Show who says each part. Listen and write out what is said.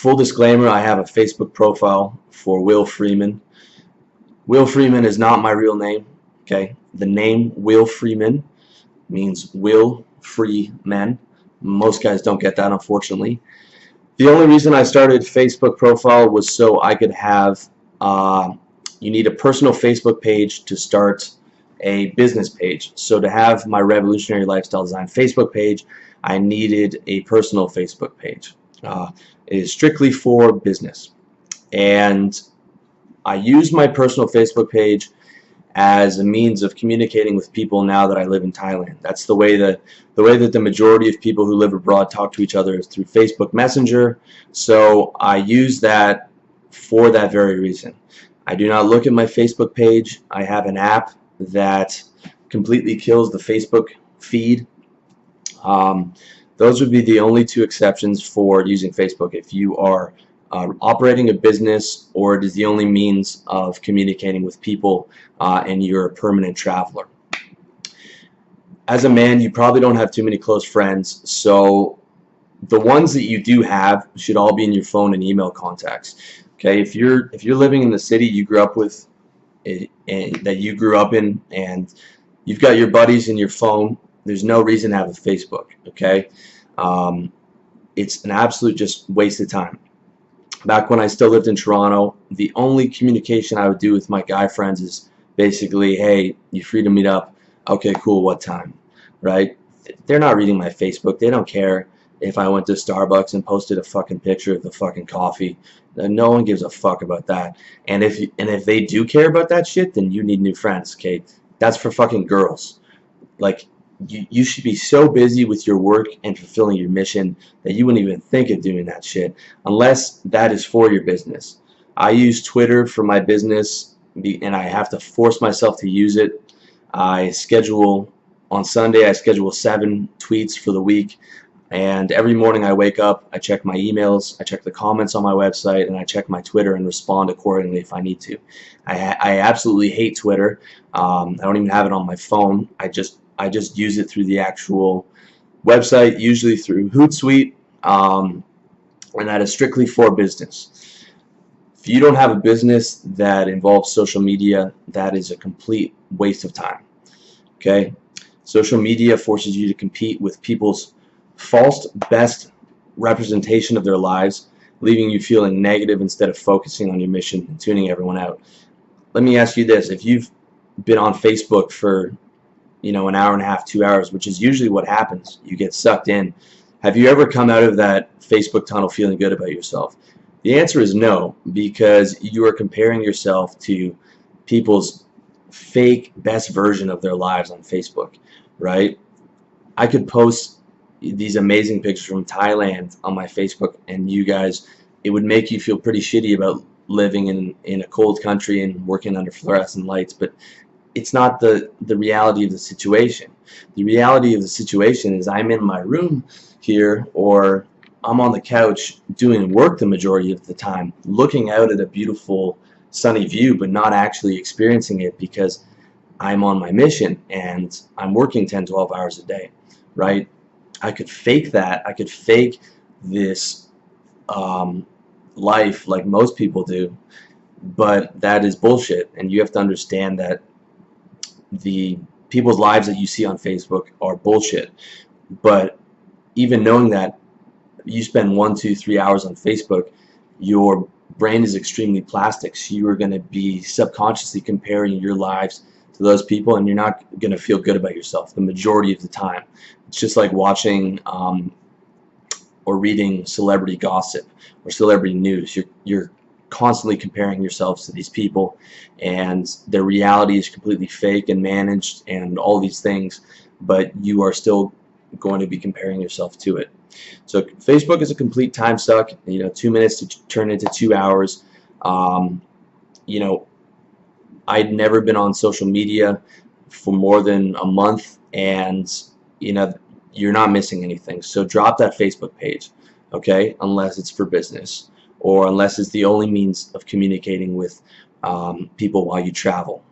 Speaker 1: Full disclaimer, I have a Facebook profile for Will Freeman. Will Freeman is not my real name, okay? The name Will Freeman means will free men. Most guys don't get that, unfortunately. The only reason I started Facebook profile was so I could have, you need a personal Facebook page to start a business page. So to have my Revolutionary Lifestyle Design Facebook page, I needed a personal Facebook page. It is strictly for business. And I use my personal Facebook page as a means of communicating with people now that I live in Thailand. That's the way that the majority of people who live abroad talk to each other is through Facebook Messenger. So I use that for that very reason. I do not look at my Facebook page. I have an app that completely kills the Facebook feed. Those would be the only two exceptions for using Facebook. If you are operating a business, or it is the only means of communicating with people and you're a permanent traveler. As a man, you probably don't have too many close friends, so the ones that you do have should all be in your phone and email contacts. Okay, if you're living in the city you grew up with, that you grew up in, and you've got your buddies in your phone, there's no reason to have a Facebook. Okay, it's an absolute just waste of time. Back when I still lived in Toronto, the only communication I would do with my guy friends is basically, hey, you free to meet up? Okay, cool, what time? Right? They're not reading my Facebook. They don't care if I went to Starbucks and posted a fucking picture of the fucking coffee. No one gives a fuck about that. And if they do care about that shit, then you need new friends, okay? That's for fucking girls. Like, you should be so busy with your work and fulfilling your mission that you wouldn't even think of doing that shit unless that is for your business. I use Twitter for my business, and I have to force myself to use it. On Sunday I schedule 7 tweets for the week, and every morning I wake up, I check my emails, I check the comments on my website, and I check my Twitter and respond accordingly if I need to. I absolutely hate Twitter. I don't even have it on my phone. I just use it through the actual website, usually through Hootsuite, and that is strictly for business. If you don't have a business that involves social media, that is a complete waste of time. Okay? Social media forces you to compete with people's false best representation of their lives, leaving you feeling negative instead of focusing on your mission and tuning everyone out. Let me ask you this. If you've been on Facebook for an hour and a half, 2 hours, which is usually what happens, you get sucked in, have you ever come out of that Facebook tunnel feeling good about yourself? The answer is no, because you are comparing yourself to people's fake best version of their lives on Facebook, right? I could post these amazing pictures from Thailand on my Facebook, and you guys, it would make you feel pretty shitty about living in a cold country and working under fluorescent lights, but it's not the reality of the situation. The reality of the situation is I'm in my room here, or I'm on the couch doing work the majority of the time, looking out at a beautiful sunny view, but not actually experiencing it because I'm on my mission and I'm working 10-12 hours a day, right? I could fake that. I could fake this life like most people do, but that is bullshit, and you have to understand that the people's lives that you see on Facebook are bullshit. But even knowing that, you spend 1, 2, 3 hours on Facebook, your brain is extremely plastic, so you are going to be subconsciously comparing your lives to those people, and you're not going to feel good about yourself the majority of the time. It's just like watching or reading celebrity gossip or celebrity news. You're constantly comparing yourselves to these people, and their reality is completely fake and managed and all these things, but you are still going to be comparing yourself to it. So Facebook is a complete time suck. 2 minutes to turn into 2 hours. I'd never been on social media for more than a month, and you're not missing anything. So drop that Facebook page, okay, unless it's for business, or unless it's the only means of communicating with people while you travel.